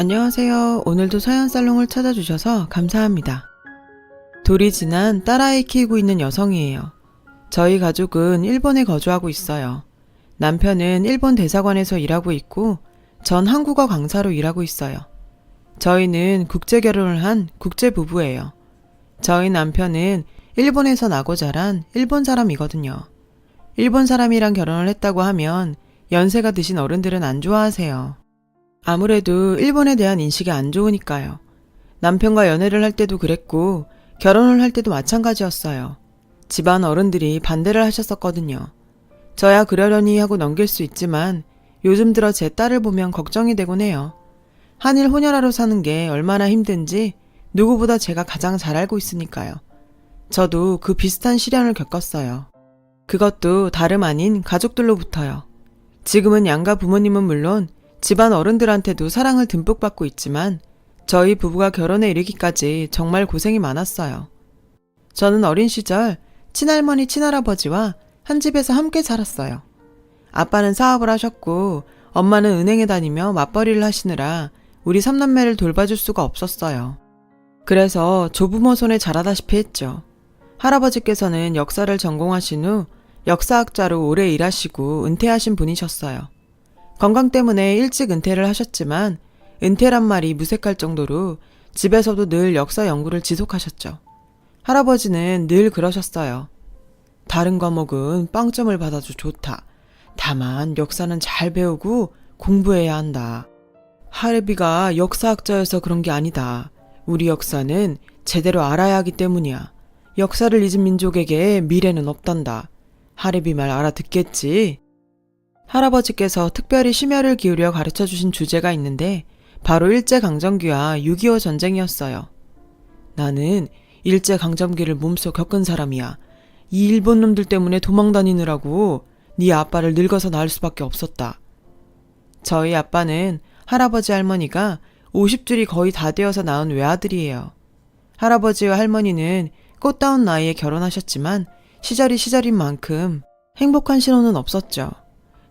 안녕하세요. 오늘도 서연살롱을 찾아주셔서 감사합니다. 돌이 지난 딸아이 키우고 있는 여성이에요. 저희 가족은 일본에 거주하고 있어요. 남편은 일본 대사관에서 일하고 있고 전 한국어 강사로 일하고 있어요. 저희는 국제 결혼을 한 국제 부부예요. 저희 남편은 일본에서 나고 자란 일본 사람이거든요. 일본 사람이랑 결혼을 했다고 하면 연세가 드신 어른들은 안 좋아하세요. 아무래도 일본에 대한 인식이 안 좋으니까요. 남편과 연애를 할 때도 그랬고 결혼을 할 때도 마찬가지였어요. 집안 어른들이 반대를 하셨었거든요. 저야 그러려니 하고 넘길 수 있지만 요즘 들어 제 딸을 보면 걱정이 되곤 해요. 한일 혼혈아로 사는 게 얼마나 힘든지 누구보다 제가 가장 잘 알고 있으니까요. 저도 그 비슷한 시련을 겪었어요. 그것도 다름 아닌 가족들로부터요. 지금은 양가 부모님은 물론 집안 어른들한테도 사랑을 듬뿍 받고 있지만 저희 부부가 결혼에 이르기까지 정말 고생이 많았어요. 저는 어린 시절 친할머니 친할아버지와 한 집에서 함께 살았어요. 아빠는 사업을 하셨고 엄마는 은행에 다니며 맞벌이를 하시느라 우리 3남매를 돌봐줄 수가 없었어요. 그래서 조부모 손에 자라다시피 했죠. 할아버지께서는 역사를 전공하신 후 역사학자로 오래 일하시고 은퇴하신 분이셨어요. 건강 때문에 일찍 은퇴를 하셨지만 은퇴란 말이 무색할 정도로 집에서도 늘 역사 연구를 지속하셨죠. 할아버지는 늘 그러셨어요. 다른 과목은 빵점을 받아도 좋다. 다만 역사는 잘 배우고 공부해야 한다. 할애비가 역사학자여서 그런 게 아니다. 우리 역사는 제대로 알아야 하기 때문이야. 역사를 잊은 민족에게 미래는 없단다. 할애비 말 알아듣겠지? 할아버지께서 특별히 심혈을 기울여 가르쳐주신 주제가 있는데 바로 일제강점기와 6.25 전쟁이었어요. 나는 일제강점기를 몸소 겪은 사람이야. 이 일본 놈들 때문에 도망다니느라고 네 아빠를 늙어서 낳을 수밖에 없었다. 저희 아빠는 할아버지 할머니가 50줄이 거의 다 되어서 낳은 외아들이에요. 할아버지와 할머니는 꽃다운 나이에 결혼하셨지만 시절이 시절인 만큼 행복한 신혼은 없었죠.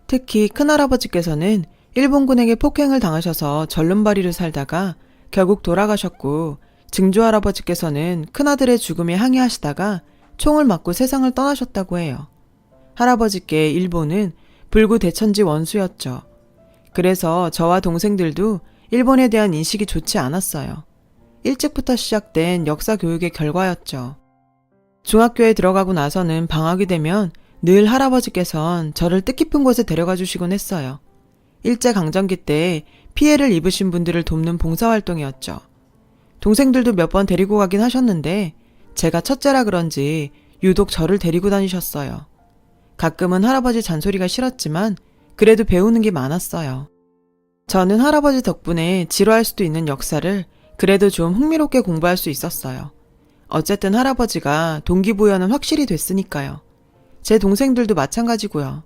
특히 큰할아버지께서는 일본군에게 폭행을 당하셔서 절름발이로 살다가 결국 돌아가셨고 증조할아버지께서는 큰아들의 죽음에 항의하시다가 총을 맞고 세상을 떠나셨다고 해요. 할아버지께 일본은 불구대천지 원수였죠. 그래서 저와 동생들도 일본에 대한 인식이 좋지 않았어요. 일찍부터 시작된 역사 교육의 결과였죠. 중학교에 들어가고 나서는 방학이 되면 늘 할아버지께선 저를 뜻깊은 곳에 데려가 주시곤 했어요. 일제강점기 때 피해를 입으신 분들을 돕는 봉사활동이었죠. 동생들도 몇 번 데리고 가긴 하셨는데 제가 첫째라 그런지 유독 저를 데리고 다니셨어요. 가끔은 할아버지 잔소리가 싫었지만 그래도 배우는 게 많았어요. 저는 할아버지 덕분에 지루할 수도 있는 역사를 그래도 좀 흥미롭게 공부할 수 있었어요. 어쨌든 할아버지가 동기부여는 확실히 됐으니까요. 제 동생들도 마찬가지고요.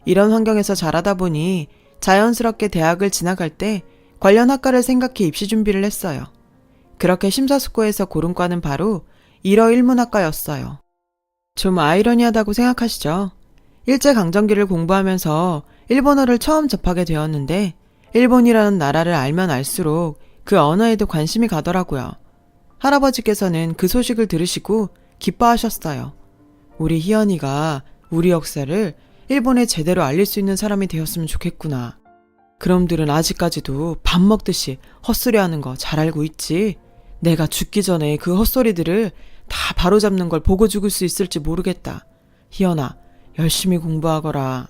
이런 환경에서 자라다 보니 자연스럽게 대학을 진학할 때 관련 학과를 생각해 입시 준비를 했어요. 그렇게 심사숙고해서 고른 과는 바로 일어일문학과였어요. 좀 아이러니하다고 생각하시죠? 일제강점기를 공부하면서 일본어를 처음 접하게 되었는데 일본이라는 나라를 알면 알수록 그 언어에도 관심이 가더라고요. 할아버지께서는 그 소식을 들으시고 기뻐하셨어요. 우리 희연이가 우리 역사를 일본에 제대로 알릴 수 있는 사람이 되었으면 좋겠구나. 그놈들은 아직까지도 밥 먹듯이 헛소리하는 거 잘 알고 있지. 내가 죽기 전에 그 헛소리들을 다 바로잡는 걸 보고 죽을 수 있을지 모르겠다. 희연아, 열심히 공부하거라.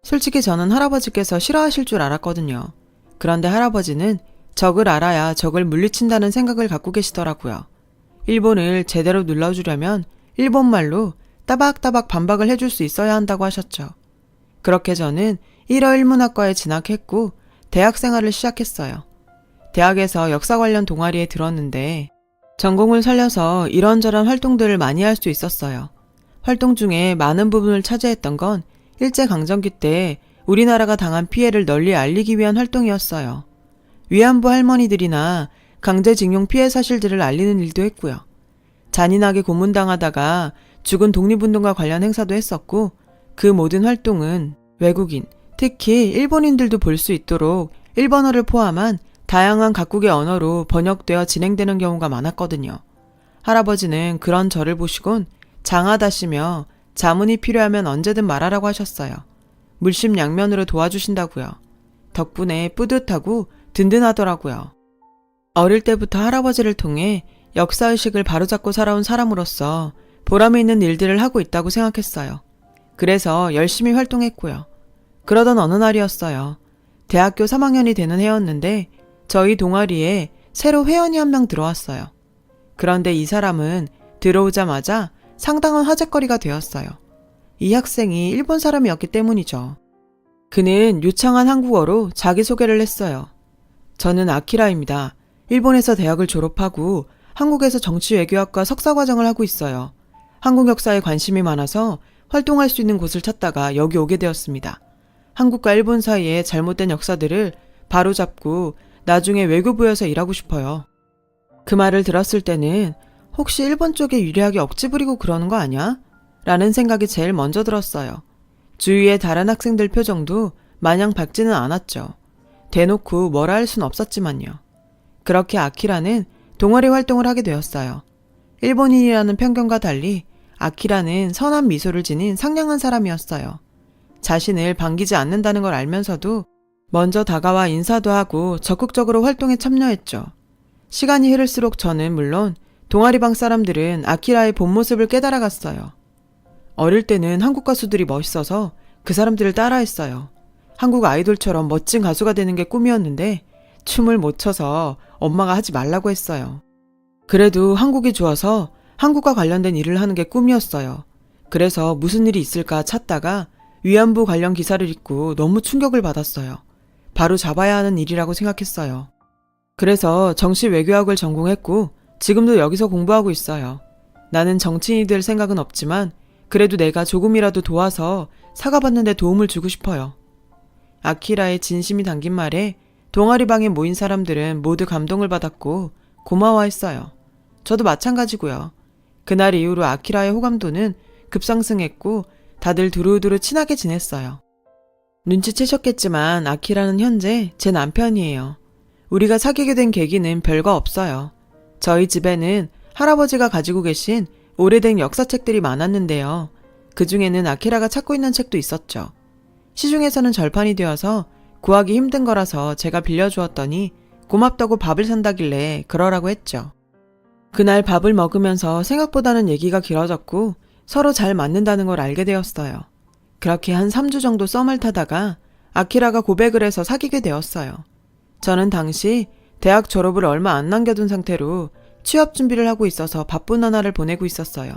솔직히 저는 할아버지께서 싫어하실 줄 알았거든요. 그런데 할아버지는 적을 알아야 적을 물리친다는 생각을 갖고 계시더라고요. 일본을 제대로 눌러주려면 일본말로 따박따박 반박을 해줄 수 있어야 한다고 하셨죠. 그렇게 저는 일어일문학과에 진학했고 대학 생활을 시작했어요. 대학에서 역사 관련 동아리에 들었는데 전공을 살려서 이런저런 활동들을 많이 할 수 있었어요. 활동 중에 많은 부분을 차지했던 건 일제강점기 때 우리나라가 당한 피해를 널리 알리기 위한 활동이었어요. 위안부 할머니들이나 강제징용 피해 사실들을 알리는 일도 했고요. 잔인하게 고문당하다가 죽은 독립운동가 관련 행사도 했었고 그 모든 활동은 외국인, 특히 일본인들도 볼 수 있도록 일본어를 포함한 다양한 각국의 언어로 번역되어 진행되는 경우가 많았거든요. 할아버지는 그런 저를 보시곤 장하다시며 자문이 필요하면 언제든 말하라고 하셨어요. 물심양면으로 도와주신다고요. 덕분에 뿌듯하고 든든하더라고요. 어릴 때부터 할아버지를 통해 역사의식을 바로잡고 살아온 사람으로서 보람이 있는 일들을 하고 있다고 생각했어요. 그래서 열심히 활동했고요. 그러던 어느 날이었어요. 대학교 3학년이 되는 해였는데 저희 동아리에 새로 회원이 한 명 들어왔어요. 그런데 이 사람은 들어오자마자 상당한 화제거리가 되었어요. 이 학생이 일본 사람이었기 때문이죠. 그는 유창한 한국어로 자기소개를 했어요. 저는 아키라입니다. 일본에서 대학을 졸업하고 한국에서 정치외교학과 석사과정을 하고 있어요. 한국 역사에 관심이 많아서 활동할 수 있는 곳을 찾다가 여기 오게 되었습니다. 한국과 일본 사이의 잘못된 역사들을 바로잡고 나중에 외교부에서 일하고 싶어요. 그 말을 들었을 때는 혹시 일본 쪽에 유리하게 억지 부리고 그러는 거 아니야? 라는 생각이 제일 먼저 들었어요. 주위의 다른 학생들 표정도 마냥 밝지는 않았죠. 대놓고 뭐라 할 순 없었지만요. 그렇게 아키라는 동아리 활동을 하게 되었어요. 일본인이라는 편견과 달리 아키라는 선한 미소를 지닌 상냥한 사람이었어요. 자신을 반기지 않는다는 걸 알면서도 먼저 다가와 인사도 하고 적극적으로 활동에 참여했죠. 시간이 흐를수록 저는 물론 동아리방 사람들은 아키라의 본 모습을 깨달아갔어요. 어릴 때는 한국 가수들이 멋있어서 그 사람들을 따라했어요. 한국 아이돌처럼 멋진 가수가 되는 게 꿈이었는데 춤을 못 춰서 엄마가 하지 말라고 했어요. 그래도 한국이 좋아서 한국과 관련된 일을 하는 게 꿈이었어요. 그래서 무슨 일이 있을까 찾다가 위안부 관련 기사를 읽고 너무 충격을 받았어요. 바로 잡아야 하는 일이라고 생각했어요. 그래서 정치외교학을 전공했고 지금도 여기서 공부하고 있어요. 나는 정치인이 될 생각은 없지만 그래도 내가 조금이라도 도와서 사과받는 데 도움을 주고 싶어요. 아키라의 진심이 담긴 말에 동아리방에 모인 사람들은 모두 감동을 받았고 고마워했어요. 저도 마찬가지고요. 그날 이후로 아키라의 호감도는 급상승했고 다들 두루두루 친하게 지냈어요. 눈치채셨겠지만 아키라는 현재 제 남편이에요. 우리가 사귀게 된 계기는 별거 없어요. 저희 집에는 할아버지가 가지고 계신 오래된 역사책들이 많았는데요. 그 중에는 아키라가 찾고 있는 책도 있었죠. 시중에서는 절판이 되어서 구하기 힘든 거라서 제가 빌려주었더니 고맙다고 밥을 산다길래 그러라고 했죠. 그날 밥을 먹으면서 생각보다는 얘기가 길어졌고 서로 잘 맞는다는 걸 알게 되었어요. 그렇게 한 3주 정도 썸을 타다가 아키라가 고백을 해서 사귀게 되었어요. 저는 당시 대학 졸업을 얼마 안 남겨둔 상태로 취업 준비를 하고 있어서 바쁜 나날을 보내고 있었어요.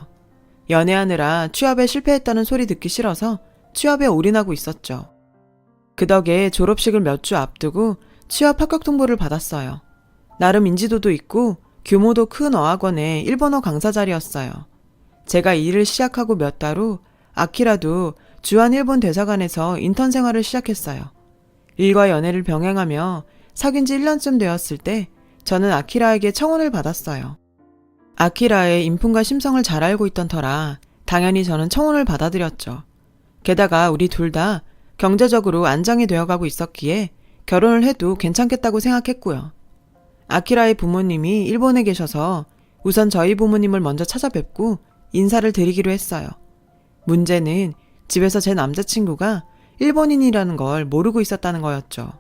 연애하느라 취업에 실패했다는 소리 듣기 싫어서 취업에 올인하고 있었죠. 그 덕에 졸업식을 몇 주 앞두고 취업 합격 통보를 받았어요. 나름 인지도도 있고 규모도 큰 어학원의 일본어 강사 자리였어요. 제가 일을 시작하고 몇 달 후 아키라도 주한 일본 대사관에서 인턴 생활을 시작했어요. 일과 연애를 병행하며 사귄 지 1년쯤 되었을 때 저는 아키라에게 청혼을 받았어요. 아키라의 인품과 심성을 잘 알고 있던 터라 당연히 저는 청혼을 받아들였죠. 게다가 우리 둘 다 경제적으로 안정이 되어가고 있었기에 결혼을 해도 괜찮겠다고 생각했고요. 아키라의 부모님이 일본에 계셔서 우선 저희 부모님을 먼저 찾아뵙고 인사를 드리기로 했어요. 문제는 집에서 제 남자친구가 일본인이라는 걸 모르고 있었다는 거였죠.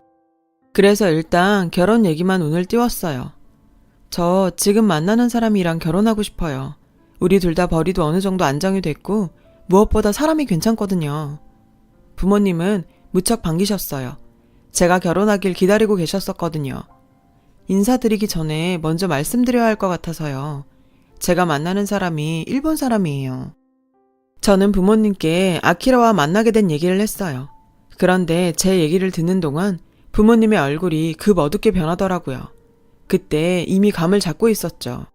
그래서 일단 결혼 얘기만 운을 띄웠어요. 저 지금 만나는 사람이랑 결혼하고 싶어요. 우리 둘 다 벌이도 어느 정도 안정이 됐고 무엇보다 사람이 괜찮거든요. 부모님은 무척 반기셨어요. 제가 결혼하길 기다리고 계셨었거든요. 인사드리기 전에 먼저 말씀드려야 할 것 같아서요. 제가 만나는 사람이 일본 사람이에요. 저는 부모님께 아키라와 만나게 된 얘기를 했어요. 그런데 제 얘기를 듣는 동안 부모님의 얼굴이 급 어둡게 변하더라고요. 그때 이미 감을 잡고 있었죠.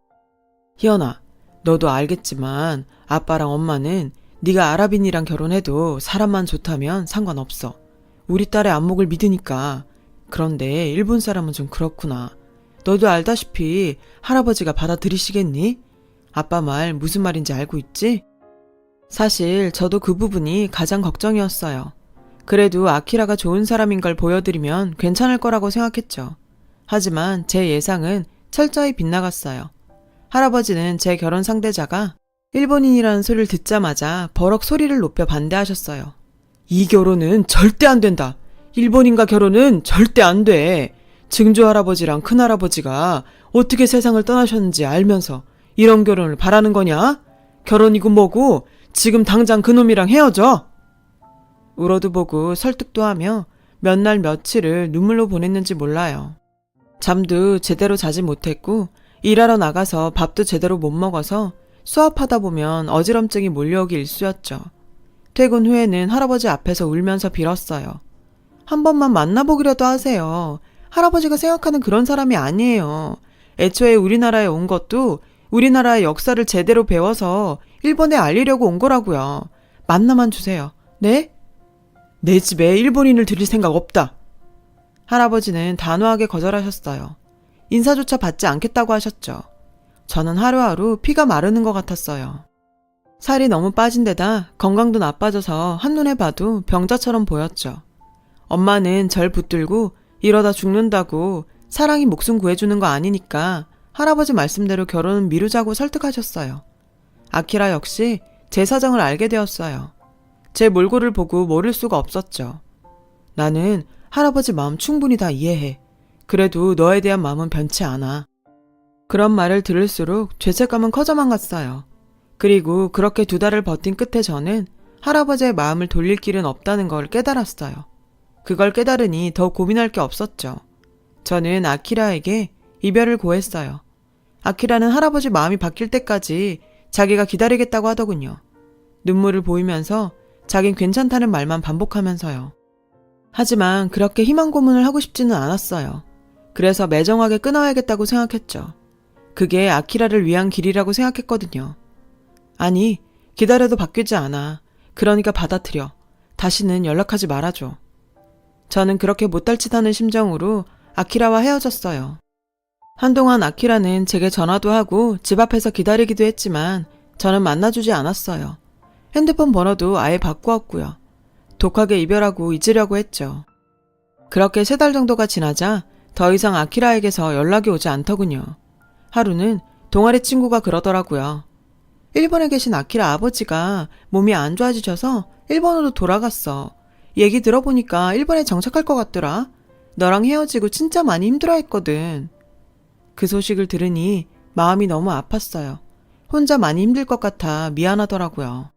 희연아, 너도 알겠지만 아빠랑 엄마는 네가 아랍인이랑 결혼해도 사람만 좋다면 상관없어. 우리 딸의 안목을 믿으니까. 그런데 일본 사람은 좀 그렇구나. 너도 알다시피 할아버지가 받아들이시겠니? 아빠 말 무슨 말인지 알고 있지? 사실 저도 그 부분이 가장 걱정이었어요. 그래도 아키라가 좋은 사람인 걸 보여드리면 괜찮을 거라고 생각했죠. 하지만 제 예상은 철저히 빗나갔어요. 할아버지는 제 결혼 상대자가 일본인이라는 소리를 듣자마자 버럭 소리를 높여 반대하셨어요. 이 결혼은 절대 안 된다. 일본인과 결혼은 절대 안 돼. 증조 할아버지랑 큰할아버지가 어떻게 세상을 떠나셨는지 알면서 이런 결혼을 바라는 거냐? 결혼이고 뭐고 지금 당장 그놈이랑 헤어져. 울어도 보고 설득도 하며 몇 날 며칠을 눈물로 보냈는지 몰라요. 잠도 제대로 자지 못했고 일하러 나가서 밥도 제대로 못 먹어서 수업하다 보면 어지럼증이 몰려오기 일쑤였죠. 퇴근 후에는 할아버지 앞에서 울면서 빌었어요. 한 번만 만나보기라도 하세요. 할아버지가 생각하는 그런 사람이 아니에요. 애초에 우리나라에 온 것도 우리나라의 역사를 제대로 배워서 일본에 알리려고 온 거라고요. 만나만 주세요. 네? 내 집에 일본인을 들일 생각 없다. 할아버지는 단호하게 거절하셨어요. 인사조차 받지 않겠다고 하셨죠. 저는 하루하루 피가 마르는 것 같았어요. 살이 너무 빠진 데다 건강도 나빠져서 한눈에 봐도 병자처럼 보였죠. 엄마는 절 붙들고 이러다 죽는다고 사랑이 목숨 구해주는 거 아니니까 할아버지 말씀대로 결혼은 미루자고 설득하셨어요. 아키라 역시 제 사정을 알게 되었어요. 제 몰골을 보고 모를 수가 없었죠. 나는 할아버지 마음 충분히 다 이해해. 그래도 너에 대한 마음은 변치 않아. 그런 말을 들을수록 죄책감은 커져만 갔어요. 그리고 그렇게 2달을 버틴 끝에 저는 할아버지의 마음을 돌릴 길은 없다는 걸 깨달았어요. 그걸 깨달으니 더 고민할 게 없었죠. 저는 아키라에게 이별을 고했어요. 아키라는 할아버지 마음이 바뀔 때까지 자기가 기다리겠다고 하더군요. 눈물을 보이면서 자긴 괜찮다는 말만 반복하면서요. 하지만 그렇게 희망 고문을 하고 싶지는 않았어요. 그래서 매정하게 끊어야겠다고 생각했죠. 그게 아키라를 위한 길이라고 생각했거든요. 아니, 기다려도 바뀌지 않아. 그러니까 받아들여. 다시는 연락하지 말아줘. 저는 그렇게 못달짓하는 심정으로 아키라와 헤어졌어요. 한동안 아키라는 제게 전화도 하고 집 앞에서 기다리기도 했지만 저는 만나주지 않았어요. 핸드폰 번호도 아예 바꾸었고요. 독하게 이별하고 잊으려고 했죠. 그렇게 3달 정도가 지나자 더 이상 아키라에게서 연락이 오지 않더군요. 하루는 동아리 친구가 그러더라고요. 일본에 계신 아키라 아버지가 몸이 안 좋아지셔서 일본으로 돌아갔어. 얘기 들어보니까 일본에 정착할 것 같더라. 너랑 헤어지고 진짜 많이 힘들어했거든. 그 소식을 들으니 마음이 너무 아팠어요. 혼자 많이 힘들 것 같아 미안하더라고요.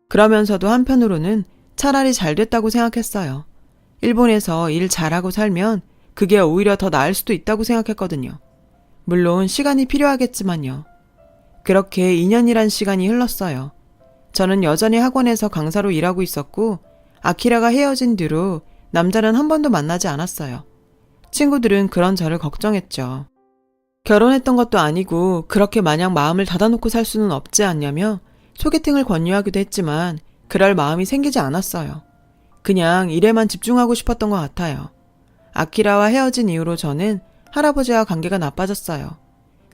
그러면서도 한편으로는 차라리 잘 됐다고 생각했어요. 일본에서 일 잘하고 살면 그게 오히려 더 나을 수도 있다고 생각했거든요. 물론 시간이 필요하겠지만요. 그렇게 2년이란 시간이 흘렀어요. 저는 여전히 학원에서 강사로 일하고 있었고 아키라가 헤어진 뒤로 남자는 한 번도 만나지 않았어요. 친구들은 그런 저를 걱정했죠. 결혼했던 것도 아니고 그렇게 마냥 마음을 닫아놓고 살 수는 없지 않냐며 소개팅을 권유하기도 했지만 그럴 마음이 생기지 않았어요. 그냥 일에만 집중하고 싶었던 것 같아요. 아키라와 헤어진 이후로 저는 할아버지와 관계가 나빠졌어요.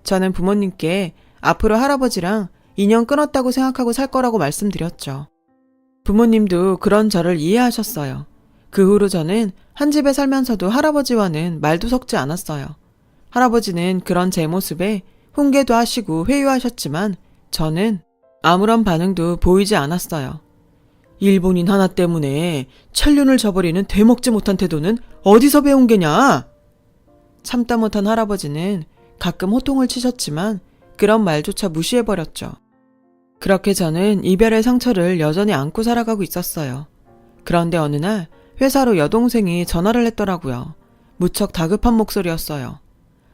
저는 부모님께 앞으로 할아버지랑 인연 끊었다고 생각하고 살 거라고 말씀드렸죠. 부모님도 그런 저를 이해하셨어요. 그 후로 저는 한 집에 살면서도 할아버지와는 말도 섞지 않았어요. 할아버지는 그런 제 모습에 훈계도 하시고 회유하셨지만 저는 아무런 반응도 보이지 않았어요. 일본인 하나 때문에 천륜을 저버리는 되먹지 못한 태도는 어디서 배운 게냐? 참다 못한 할아버지는 가끔 호통을 치셨지만 그런 말조차 무시해버렸죠. 그렇게 저는 이별의 상처를 여전히 안고 살아가고 있었어요. 그런데 어느 날 회사로 여동생이 전화를 했더라고요. 무척 다급한 목소리였어요.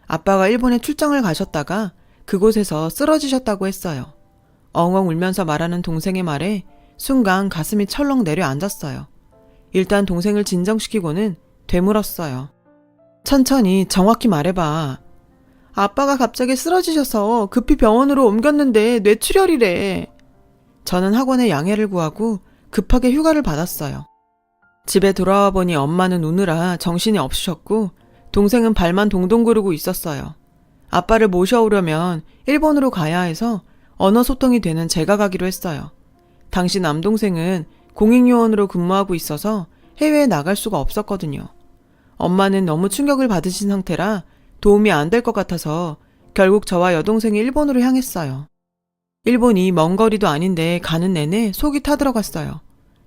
아빠가 일본에 출장을 가셨다가 그곳에서 쓰러지셨다고 했어요. 엉엉 울면서 말하는 동생의 말에 순간 가슴이 철렁 내려앉았어요. 일단 동생을 진정시키고는 되물었어요. 천천히 정확히 말해봐. 아빠가 갑자기 쓰러지셔서 급히 병원으로 옮겼는데 뇌출혈이래. 저는 학원에 양해를 구하고 급하게 휴가를 받았어요. 집에 돌아와 보니 엄마는 우느라 정신이 없으셨고 동생은 발만 동동 구르고 있었어요. 아빠를 모셔오려면 일본으로 가야 해서 언어 소통이 되는 제가 가기로 했어요. 당시 남동생은 공익요원으로 근무하고 있어서 해외에 나갈 수가 없었거든요. 엄마는 너무 충격을 받으신 상태라 도움이 안 될 것 같아서 결국 저와 여동생이 일본으로 향했어요. 일본이 먼 거리도 아닌데 가는 내내 속이 타들어갔어요.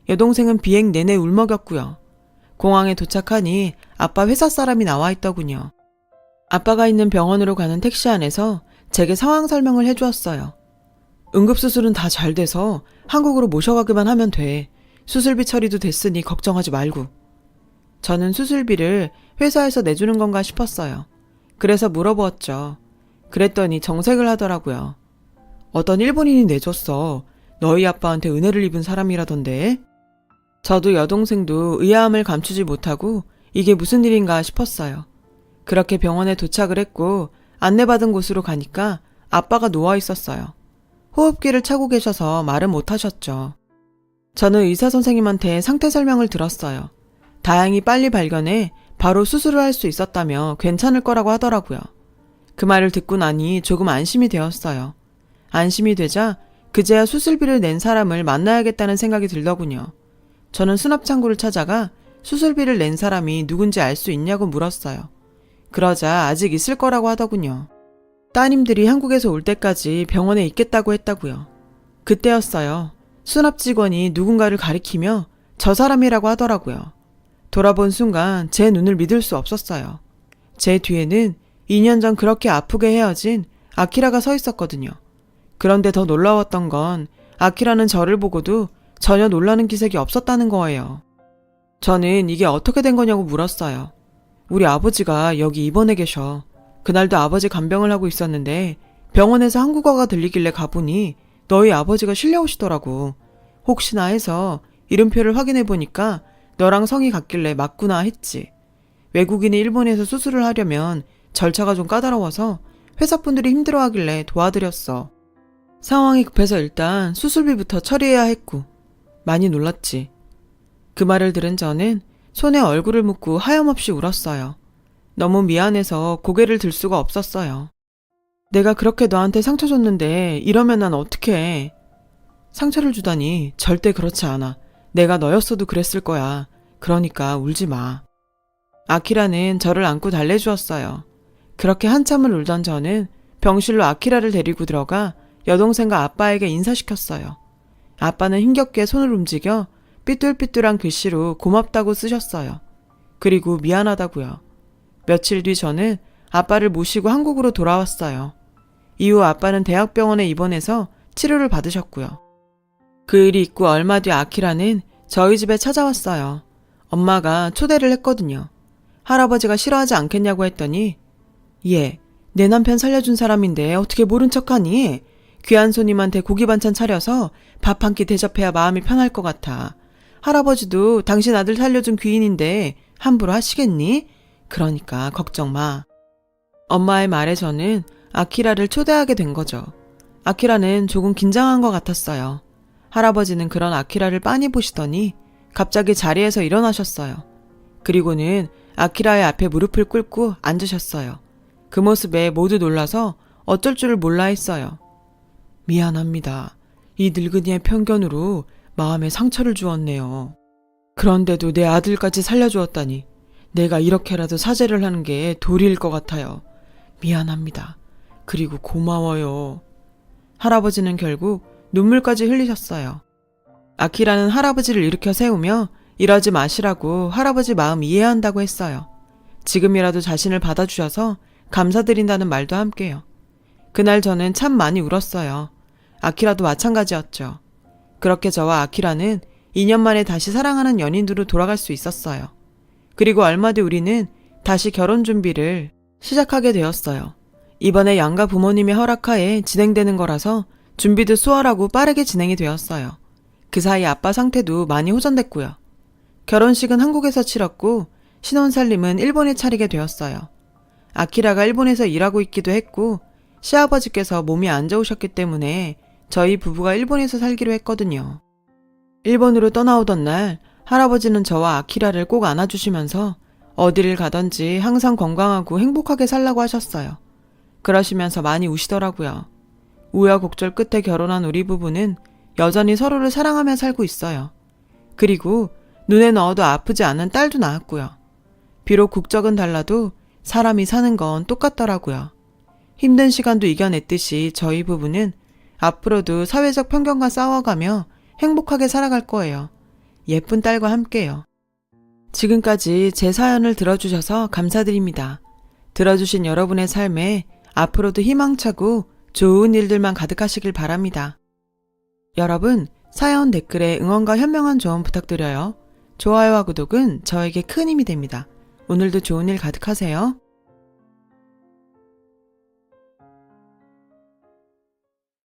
여동생은 비행 내내 울먹였고요. 공항에 도착하니 아빠 회사 사람이 나와 있더군요. 아빠가 있는 병원으로 가는 택시 안에서 제게 상황 설명을 해주었어요. 응급수술은 다 잘 돼서 한국으로 모셔가기만 하면 돼. 수술비 처리도 됐으니 걱정하지 말고. 저는 수술비를 회사에서 내주는 건가 싶었어요. 그래서 물어보았죠. 그랬더니 정색을 하더라고요. 어떤 일본인이 내줬어. 너희 아빠한테 은혜를 입은 사람이라던데. 저도 여동생도 의아함을 감추지 못하고 이게 무슨 일인가 싶었어요. 그렇게 병원에 도착을 했고 안내받은 곳으로 가니까 아빠가 누워 있었어요. 호흡기를 차고 계셔서 말은 못하셨죠. 저는 의사 선생님한테 상태 설명을 들었어요. 다행히 빨리 발견해 바로 수술을 할 수 있었다며 괜찮을 거라고 하더라고요. 그 말을 듣고 나니 조금 안심이 되었어요. 안심이 되자 그제야 수술비를 낸 사람을 만나야겠다는 생각이 들더군요. 저는 수납창고를 찾아가 수술비를 낸 사람이 누군지 알 수 있냐고 물었어요. 그러자 아직 있을 거라고 하더군요. 따님들이 한국에서 올 때까지 병원에 있겠다고 했다고요. 그때였어요. 수납 직원이 누군가를 가리키며 저 사람이라고 하더라고요. 돌아본 순간 제 눈을 믿을 수 없었어요. 제 뒤에는 2년 전 그렇게 아프게 헤어진 아키라가 서 있었거든요. 그런데 더 놀라웠던 건 아키라는 저를 보고도 전혀 놀라는 기색이 없었다는 거예요. 저는 이게 어떻게 된 거냐고 물었어요. 우리 아버지가 여기 입원해 계셔. 그날도 아버지 간병을 하고 있었는데 병원에서 한국어가 들리길래 가보니 너희 아버지가 실려오시더라고. 혹시나 해서 이름표를 확인해 보니까 너랑 성이 같길래 맞구나 했지. 외국인이 일본에서 수술을 하려면 절차가 좀 까다로워서 회사분들이 힘들어하길래 도와드렸어. 상황이 급해서 일단 수술비부터 처리해야 했고. 많이 놀랐지. 그 말을 들은 저는 손에 얼굴을 묻고 하염없이 울었어요. 너무 미안해서 고개를 들 수가 없었어요. 내가 그렇게 너한테 상처 줬는데 이러면 난 어떡해. 상처를 주다니 절대 그렇지 않아. 내가 너였어도 그랬을 거야. 그러니까 울지 마. 아키라는 저를 안고 달래주었어요. 그렇게 한참을 울던 저는 병실로 아키라를 데리고 들어가 여동생과 아빠에게 인사시켰어요. 아빠는 힘겹게 손을 움직여 삐뚤삐뚤한 글씨로 고맙다고 쓰셨어요. 그리고 미안하다고요. 며칠 뒤 저는 아빠를 모시고 한국으로 돌아왔어요. 이후 아빠는 대학병원에 입원해서 치료를 받으셨고요. 그 일이 있고 얼마 뒤 아키라는 저희 집에 찾아왔어요. 엄마가 초대를 했거든요. 할아버지가 싫어하지 않겠냐고 했더니 얘, 내 남편 살려준 사람인데 어떻게 모른 척하니? 귀한 손님한테 고기 반찬 차려서 밥 한 끼 대접해야 마음이 편할 것 같아. 할아버지도 당신 아들 살려준 귀인인데 함부로 하시겠니? 그러니까 걱정 마. 엄마의 말에 저는 아키라를 초대하게 된 거죠. 아키라는 조금 긴장한 것 같았어요. 할아버지는 그런 아키라를 빤히 보시더니 갑자기 자리에서 일어나셨어요. 그리고는 아키라의 앞에 무릎을 꿇고 앉으셨어요. 그 모습에 모두 놀라서 어쩔 줄을 몰라 했어요. 미안합니다. 이 늙은이의 편견으로 마음에 상처를 주었네요. 그런데도 내 아들까지 살려주었다니 내가 이렇게라도 사죄를 하는 게 도리일 것 같아요. 미안합니다. 그리고 고마워요. 할아버지는 결국 눈물까지 흘리셨어요. 아키라는 할아버지를 일으켜 세우며 이러지 마시라고 할아버지 마음 이해한다고 했어요. 지금이라도 자신을 받아주셔서 감사드린다는 말도 함께요. 그날 저는 참 많이 울었어요. 아키라도 마찬가지였죠. 그렇게 저와 아키라는 2년 만에 다시 사랑하는 연인으로 돌아갈 수 있었어요. 그리고 얼마 뒤 우리는 다시 결혼 준비를 시작하게 되었어요. 이번에 양가 부모님의 허락하에 진행되는 거라서 준비도 수월하고 빠르게 진행이 되었어요. 그 사이 아빠 상태도 많이 호전됐고요. 결혼식은 한국에서 치렀고 신혼살림은 일본에 차리게 되었어요. 아키라가 일본에서 일하고 있기도 했고 시아버지께서 몸이 안 좋으셨기 때문에 저희 부부가 일본에서 살기로 했거든요. 일본으로 떠나오던 날 할아버지는 저와 아키라를 꼭 안아주시면서 어디를 가든지 항상 건강하고 행복하게 살라고 하셨어요. 그러시면서 많이 우시더라고요. 우여곡절 끝에 결혼한 우리 부부는 여전히 서로를 사랑하며 살고 있어요. 그리고 눈에 넣어도 아프지 않은 딸도 낳았고요. 비록 국적은 달라도 사람이 사는 건 똑같더라고요. 힘든 시간도 이겨냈듯이 저희 부부는 앞으로도 사회적 편견과 싸워가며 행복하게 살아갈 거예요. 예쁜 딸과 함께요. 지금까지 제 사연을 들어주셔서 감사드립니다. 들어주신 여러분의 삶에 앞으로도 희망차고 좋은 일들만 가득하시길 바랍니다. 여러분, 사연 댓글에 응원과 현명한 조언 부탁드려요. 좋아요와 구독은 저에게 큰 힘이 됩니다. 오늘도 좋은 일 가득하세요.